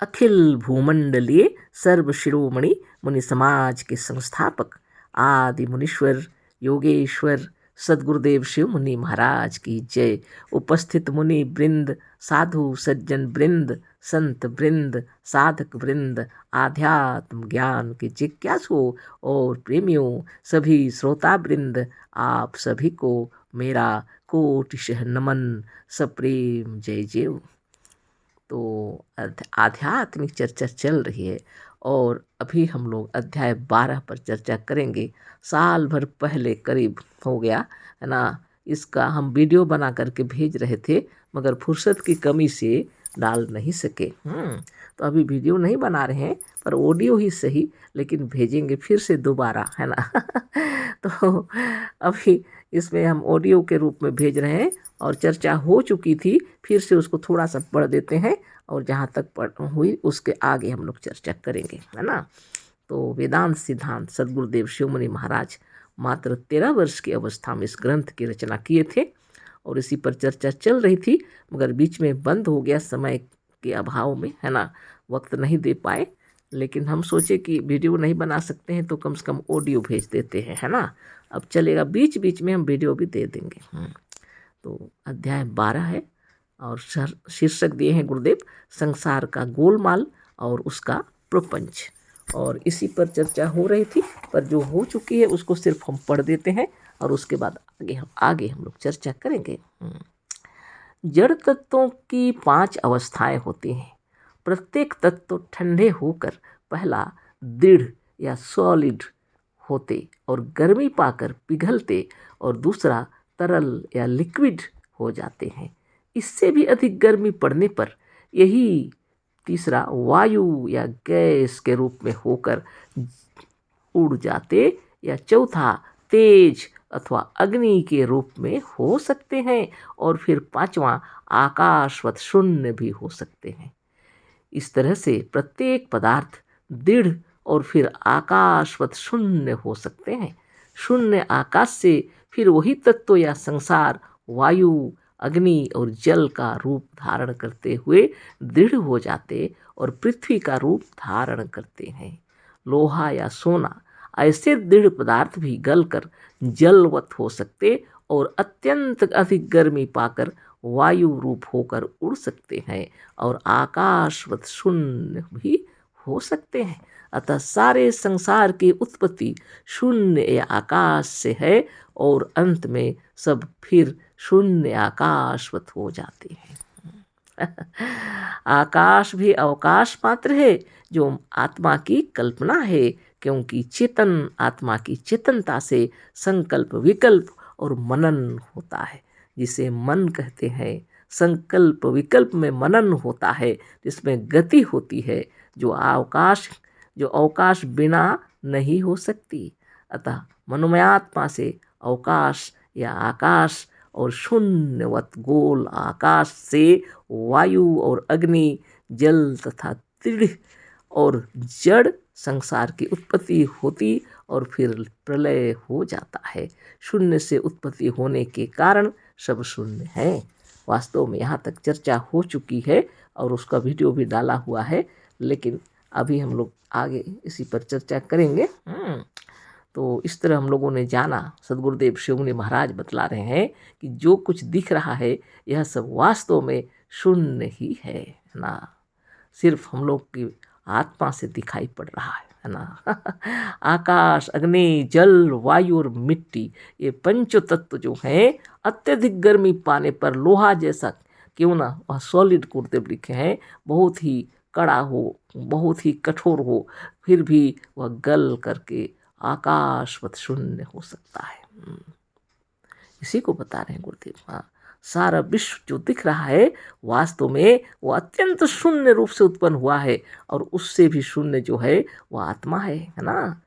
अखिल भूमंडलीय सर्व शिरोमणि मुनि समाज के संस्थापक आदि मुनीश्वर योगेश्वर सदगुरुदेव शिव मुनि महाराज की जय। उपस्थित मुनि वृंद, साधु सज्जन वृंद, संत वृंद, साधक वृंद, आध्यात्म ज्ञान के जिज्ञासुओं और प्रेमियों, सभी श्रोता वृंद, आप सभी को मेरा कोटिशः नमन, सप्रेम जय जय। तो आध्यात्मिक चर्चा चल रही है और अभी हम लोग अध्याय 12 पर चर्चा करेंगे। साल भर पहले करीब हो गया है ना, इसका हम वीडियो बना करके भेज रहे थे, मगर फुर्सत की कमी से डाल नहीं सके। तो अभी वीडियो नहीं बना रहे हैं, पर ऑडियो ही सही, लेकिन भेजेंगे फिर से दोबारा, है ना। तो अभी इसमें हम ऑडियो के रूप में भेज रहे हैं और चर्चा हो चुकी थी, फिर से उसको थोड़ा सा पढ़ देते हैं और जहाँ तक पढ़ हुई उसके आगे हम लोग चर्चा करेंगे, है ना। तो वेदांत सिद्धांत सदगुरुदेव शिवमुनि महाराज मात्र 13 वर्ष की अवस्था में इस ग्रंथ की रचना किए थे और इसी पर चर्चा चल रही थी, मगर बीच में बंद हो गया समय के अभाव में, है ना, वक्त नहीं दे पाए। लेकिन हम सोचे कि वीडियो नहीं बना सकते हैं तो कम से कम ऑडियो भेज देते हैं, है ना। अब चलेगा, बीच बीच में हम वीडियो भी दे देंगे। तो अध्याय 12 है और शीर्षक दिए हैं गुरुदेव, संसार का गोलमाल और उसका प्रपंच। और इसी पर चर्चा हो रही थी, पर जो हो चुकी है उसको सिर्फ हम पढ़ देते हैं और उसके बाद आगे हम लोग चर्चा करेंगे। जड़ तत्वों की 5 अवस्थाएं होती हैं। प्रत्येक तत्व ठंडे होकर पहला दृढ़ या सॉलिड होते और गर्मी पाकर पिघलते और दूसरा तरल या लिक्विड हो जाते हैं। इससे भी अधिक गर्मी पड़ने पर यही तीसरा वायु या गैस के रूप में होकर उड़ जाते या चौथा तेज अथवा अग्नि के रूप में हो सकते हैं और फिर पांचवा आकाशवत शून्य भी हो सकते हैं। इस तरह से प्रत्येक पदार्थ दृढ़ और फिर आकाशवत शून्य हो सकते हैं। शून्य आकाश से फिर वही तत्व या संसार वायु, अग्नि और जल का रूप धारण करते हुए दृढ़ हो जाते और पृथ्वी का रूप धारण करते हैं। लोहा या सोना ऐसे दृढ़ पदार्थ भी गलकर जलवत हो सकते और अत्यंत अधिक गर्मी पाकर वायु रूप होकर उड़ सकते हैं और आकाशवत शून्य भी हो सकते हैं। अतः सारे संसार की उत्पत्ति शून्य या आकाश से है और अंत में सब फिर शून्य आकाशवत हो जाते हैं। आकाश भी अवकाश मात्र है जो आत्मा की कल्पना है, क्योंकि चेतन आत्मा की चेतनता से संकल्प विकल्प और मनन होता है, जिसे मन कहते हैं। संकल्प विकल्प में मनन होता है, जिसमें गति होती है, जो अवकाश बिना नहीं हो सकती। अतः मनोमयात्मा से अवकाश या आकाश और शून्यवत गोल आकाश से वायु और अग्नि, जल तथा दृढ़ और जड़ संसार की उत्पत्ति होती और फिर प्रलय हो जाता है। शून्य से उत्पत्ति होने के कारण सब शून्य है। वास्तव में यहाँ तक चर्चा हो चुकी है और उसका वीडियो भी डाला हुआ है, लेकिन अभी हम लोग आगे इसी पर चर्चा करेंगे। तो इस तरह हम लोगों ने जाना, सदगुरुदेव शिवमुनि महाराज बतला रहे हैं कि जो कुछ दिख रहा है यह सब वास्तव में शून्य ही है ना, सिर्फ हम लोग की आत्मा से दिखाई पड़ रहा है ना। आकाश, अग्नि, जल, वायु और मिट्टी, ये पंच तत्व जो हैं अत्यधिक गर्मी पाने पर लोहा जैसा क्यों ना वह सॉलिड गुरुदेव लिखे हैं, बहुत ही कड़ा हो, बहुत ही कठोर हो, फिर भी वह गल करके आकाशवत शून्य हो सकता है। इसी को बता रहे हैं गुरुदेव। हाँ, सारा विश्व जो दिख रहा है वास्तव में वो अत्यंत शून्य रूप से उत्पन्न हुआ है और उससे भी शून्य जो है वह आत्मा है ना।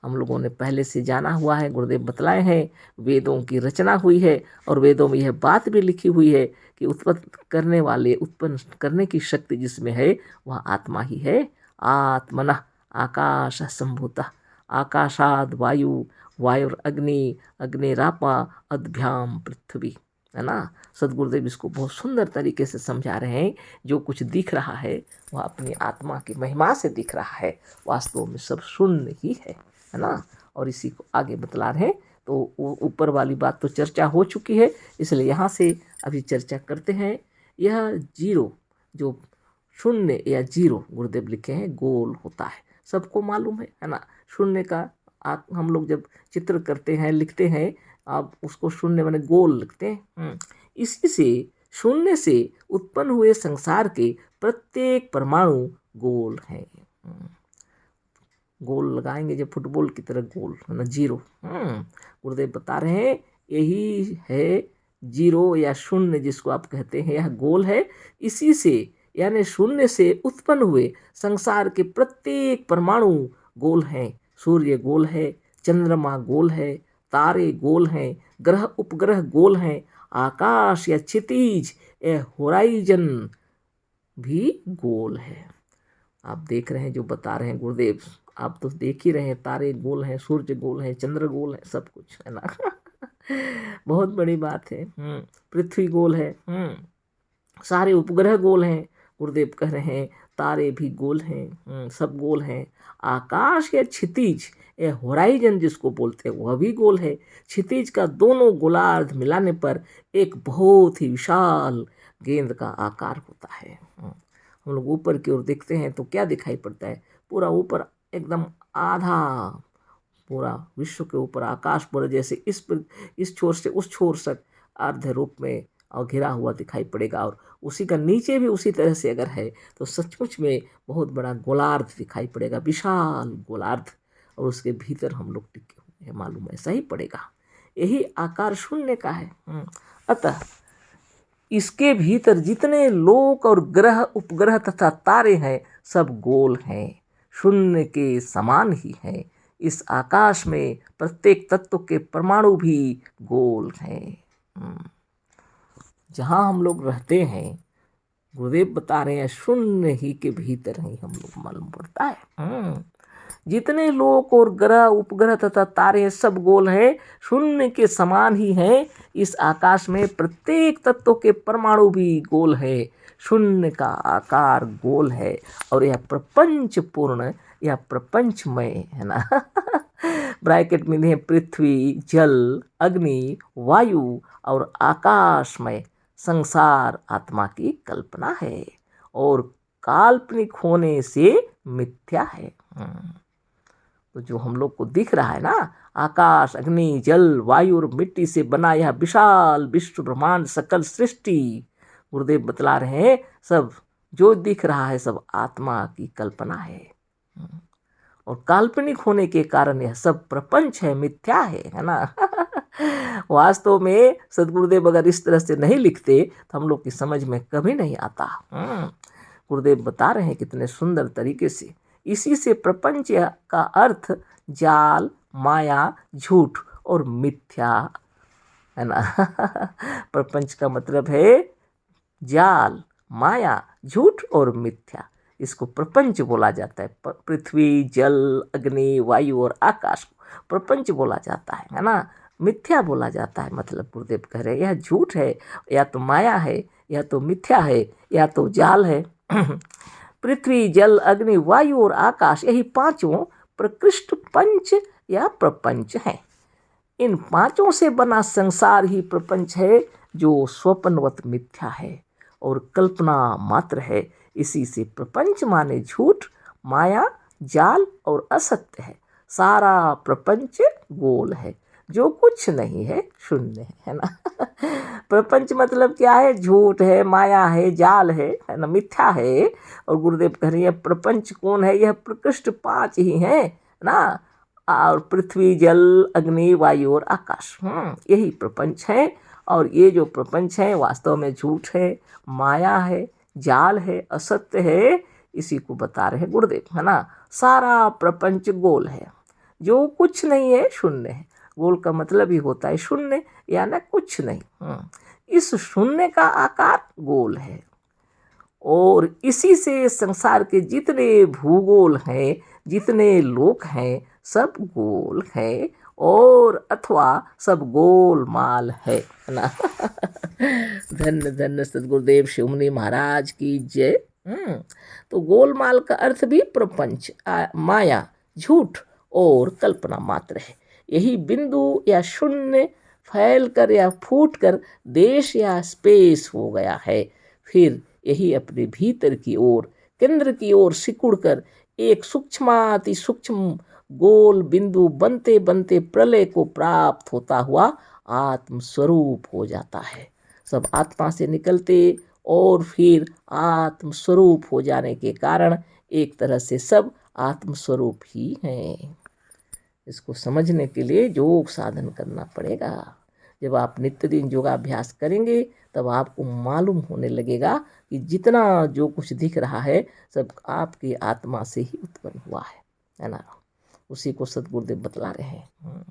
हम लोगों ने पहले से जाना हुआ है, गुरुदेव बतलाए हैं, वेदों की रचना हुई है और वेदों में यह बात भी लिखी हुई है कि उत्पन्न करने की शक्ति जिसमें है वह आत्मा ही है। आत्मनः आकाश संभूतः, आकाशाद वायु, वायुर अग्नि, अग्निरापा, अद्भ्याम पृथ्वी। है ना। सदगुरुदेव इसको बहुत सुंदर तरीके से समझा रहे हैं। जो कुछ दिख रहा है वह अपनी आत्मा की महिमा से दिख रहा है, वास्तव में सब शून्य ही है ना। और इसी को आगे बतला रहे हैं। तो ऊपर वाली बात तो चर्चा हो चुकी है, इसलिए यहाँ से अभी चर्चा करते हैं। यह जीरो, जो शून्य या जीरो गुरुदेव लिखे हैं, गोल होता है, सबको मालूम है ना। शून्य का हम लोग जब चित्र करते हैं, लिखते हैं, आप उसको शून्य माने गोल लिखते हैं। इसी से शून्य से उत्पन्न हुए संसार के प्रत्येक परमाणु गोल है। गोल लगाएंगे जब फुटबॉल की तरह गोल, है ना, जीरो। गुरुदेव बता रहे हैं यही है जीरो या शून्य, जिसको आप कहते हैं, यह गोल है। इसी से यानी शून्य से उत्पन्न हुए संसार के प्रत्येक परमाणु गोल हैं। सूर्य गोल है, चंद्रमा गोल है, तारे गोल हैं, ग्रह उपग्रह गोल हैं, आकाश या क्षितिज या होराइजन भी गोल है। आप देख रहे हैं जो बता रहे हैं गुरुदेव, आप तो देख ही रहे हैं, तारे गोल हैं, सूर्य गोल है, चंद्र गोल है, सब कुछ है ना। बहुत बड़ी बात है। पृथ्वी गोल है, सारे उपग्रह गोल हैं। गुरुदेव कह रहे हैं तारे भी गोल हैं, सब गोल हैं। आकाश या क्षितिज या होराइजन जिसको बोलते हैं वह भी गोल है। क्षितिज का दोनों गोलार्ध मिलाने पर एक बहुत ही विशाल गेंद का आकार होता है। हम लोग ऊपर की ओर देखते हैं तो क्या दिखाई पड़ता है, पूरा ऊपर एकदम आधा, पूरा विश्व के ऊपर आकाश पूरा जैसे इस छोर से उस छोर तक अर्ध रूप में और घिरा हुआ दिखाई पड़ेगा। और उसी का नीचे भी उसी तरह से अगर है तो सचमुच में बहुत बड़ा गोलार्ध दिखाई पड़ेगा, विशाल गोलार्ध। और उसके भीतर हम लोग टिके हुए हैं, मालूम ऐसा ही पड़ेगा। यही आकार शून्य का है। अतः इसके भीतर जितने लोक और ग्रह उपग्रह तथा तारे हैं सब गोल हैं, शून्य के समान ही हैं। इस आकाश में प्रत्येक तत्व के परमाणु भी गोल हैं। जहाँ हम लोग रहते हैं, गुरुदेव बता रहे हैं शून्य ही के भीतर ही हम लोग मालूम पड़ता है। जितने लोक और ग्रह उपग्रह तथा तारे सब गोल हैं, शून्य के समान ही हैं। इस आकाश में प्रत्येक तत्व के परमाणु भी गोल है, शून्य का आकार गोल है। और यह प्रपंच पूर्ण या प्रपंचमय है ना। ब्रैकेट में है पृथ्वी, जल, अग्नि, वायु और आकाशमय संसार आत्मा की कल्पना है और काल्पनिक होने से मिथ्या है। तो जो हम लोग को दिख रहा है ना, आकाश, अग्नि, जल, वायु और मिट्टी से बना यह विशाल विश्व ब्रह्मांड सकल सृष्टि, गुरुदेव बतला रहे हैं सब जो दिख रहा है सब आत्मा की कल्पना है। और काल्पनिक होने के कारण यह सब प्रपंच है, मिथ्या है ना। वास्तव में सदगुरुदेव अगर इस तरह से नहीं लिखते तो हम लोग की समझ में कभी नहीं आता। गुरुदेव बता रहे हैं कितने सुंदर तरीके से। इसी से प्रपंच का अर्थ जाल, माया, झूठ और मिथ्या है ना। प्रपंच का मतलब है जाल, माया, झूठ और मिथ्या। इसको प्रपंच बोला जाता है। पृथ्वी, जल, अग्नि, वायु और आकाश को प्रपंच बोला जाता है ना। मिथ्या बोला जाता है, मतलब गुरुदेव कह रहे हैं यह झूठ है, या तो माया है, या तो मिथ्या है, या तो जाल है। पृथ्वी, जल, अग्नि, वायु और आकाश, यही पांचों प्रकृष्ट पंच या प्रपंच हैं। इन पांचों से बना संसार ही प्रपंच है, जो स्वप्नवत मिथ्या है और कल्पना मात्र है। इसी से प्रपंच माने झूठ, माया, जाल और असत्य है। सारा प्रपंच गोल है, जो कुछ नहीं है शून्य है ना। प्रपंच मतलब क्या है, झूठ है, माया है, जाल है ना, मिथ्या है। और गुरुदेव कह रहे हैं प्रपंच कौन है, यह प्रकृष्ट पांच ही है ना। और पृथ्वी, जल, अग्नि, वायु और आकाश, यही प्रपंच है। और ये जो प्रपंच है वास्तव में झूठ है, माया है, जाल है, असत्य है। इसी को बता रहे हैं गुरुदेव है ना। सारा प्रपंच गोल है, जो कुछ नहीं है शून्य है। गोल का मतलब ही होता है शून्य, यानी कुछ नहीं। इस शून्य का आकार गोल है और इसी से संसार के जितने भूगोल हैं, जितने लोक हैं, सब गोल हैं और अथवा सब गोलमाल है ना। धन्य धन्य सदगुरुदेव शिव मुनि महाराज की जय। तो गोलमाल का अर्थ भी प्रपंच, माया, झूठ और कल्पना मात्र है। यही बिंदु या शून्य फैल कर या फूट कर देश या स्पेस हो गया है। फिर यही अपने भीतर की ओर, केंद्र की ओर सिकुड़ कर एक सूक्ष्माति सूक्ष्म गोल बिंदु बनते बनते प्रलय को प्राप्त होता हुआ आत्म स्वरूप हो जाता है। सब आत्मा से निकलते और फिर आत्म स्वरूप हो जाने के कारण एक तरह से सब आत्म स्वरूप ही हैं। इसको समझने के लिए योग साधन करना पड़ेगा। जब आप नित्य दिन योगाभ्यास करेंगे तब आपको मालूम होने लगेगा कि जितना जो कुछ दिख रहा है सब आपकी आत्मा से ही उत्पन्न हुआ है ना। उसी को सतगुरुदेव बतला रहे हैं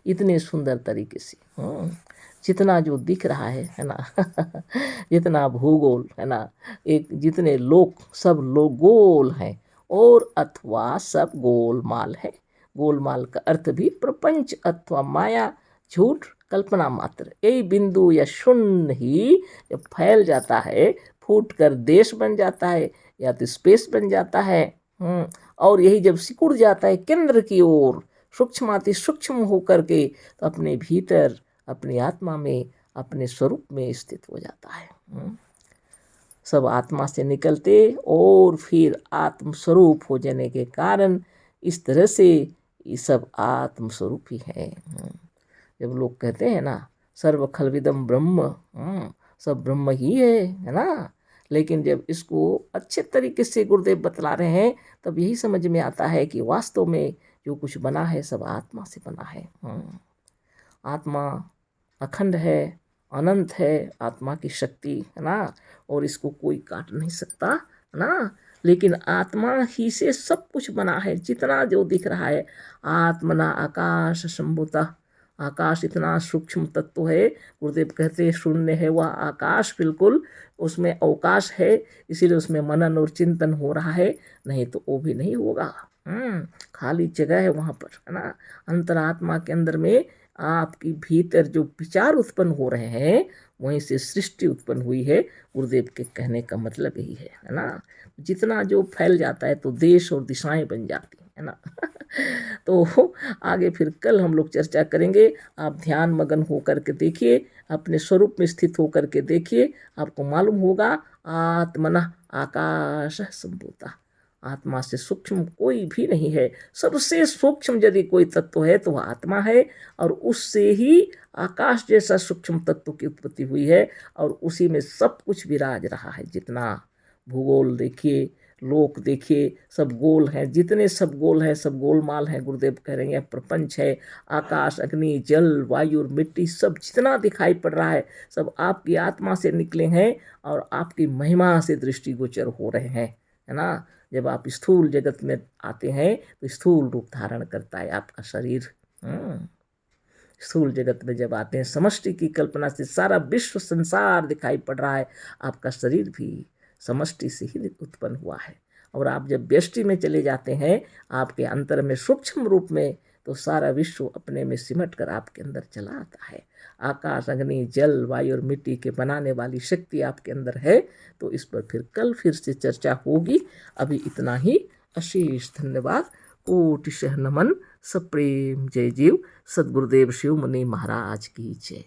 इतने सुंदर तरीके से। जितना जो दिख रहा है ना जितना भूगोल है ना, एक जितने लोग सब लोग गोल हैं और अथवा सब गोलमाल है। गोलमाल का अर्थ भी प्रपंच अथवा माया, झूठ, कल्पना मात्र। यही बिंदु या शून्य ही जब फैल जाता है, फूट कर देश बन जाता है या तो स्पेस बन जाता है। और यही जब सिकुड़ जाता है केंद्र की ओर, सूक्ष्माति सूक्ष्म होकर के, तो अपने भीतर अपनी आत्मा में अपने स्वरूप में स्थित हो जाता है। सब आत्मा से निकलते और फिर आत्म स्वरूप हो जाने के कारण इस तरह से ये सब आत्म स्वरूप ही है। जब लोग कहते हैं ना सर्व खलविदम ब्रह्म, सब ब्रह्म ही है ना। लेकिन जब इसको अच्छे तरीके से गुरुदेव बतला रहे हैं तब यही समझ में आता है कि वास्तव में जो कुछ बना है सब आत्मा से बना है। आत्मा अखंड है, अनंत है, आत्मा की शक्ति है ना, और इसको कोई काट नहीं सकता ना। लेकिन आत्मा ही से सब कुछ बना है। जितना जो दिख रहा है, आत्मना आकाश संभूतः, आकाश इतना सूक्ष्म तत्व है। गुरुदेव कहते हैं शून्य है वह आकाश, बिल्कुल उसमें अवकाश है, इसीलिए उसमें मनन और चिंतन हो रहा है, नहीं तो वो भी नहीं होगा। खाली जगह है वहाँ पर है ना। अंतरात्मा के अंदर में आपकी भीतर जो विचार उत्पन्न हो रहे हैं वहीं से सृष्टि उत्पन्न हुई है। गुरुदेव के कहने का मतलब यही है ना। जितना जो फैल जाता है तो देश और दिशाएं बन जाती है ना। तो आगे फिर कल हम लोग चर्चा करेंगे। आप ध्यान मगन होकर के देखिए, अपने स्वरूप में स्थित होकर के देखिए, आपको मालूम होगा आत्मना आकाश संभूता, आत्मा से सूक्ष्म कोई भी नहीं है। सबसे सूक्ष्म यदि कोई तत्व है तो वह आत्मा है, और उससे ही आकाश जैसा सूक्ष्म तत्व की उत्पत्ति हुई है, और उसी में सब कुछ विराज रहा है। जितना भूगोल देखिए, लोक देखिए, सब गोल हैं। जितने सब गोल हैं सब गोलमाल हैं। गुरुदेव कह रहे हैं प्रपंच है, आकाश, अग्नि, जल, वायु और मिट्टी, सब जितना दिखाई पड़ रहा है सब आपकी आत्मा से निकले हैं और आपकी महिमा से दृष्टिगोचर हो रहे हैं, है ना। जब आप स्थूल जगत में आते हैं तो स्थूल रूप धारण करता है आपका शरीर। स्थूल जगत में जब आते हैं, समष्टि की कल्पना से सारा विश्व संसार दिखाई पड़ रहा है, आपका शरीर भी समष्टि से ही उत्पन्न हुआ है। और आप जब व्यष्टि में चले जाते हैं, आपके अंतर में सूक्ष्म रूप में, तो सारा विश्व अपने में सिमट कर आपके अंदर चला आता है। आकाश, अग्नि, जल, वायु और मिट्टी के बनाने वाली शक्ति आपके अंदर है। तो इस पर फिर से चर्चा होगी। अभी इतना ही। अशेष धन्यवाद। कोटिशः नमन। सप्रेम जय जीव। सद्गुरुदेव शिव मुनि महाराज की जय।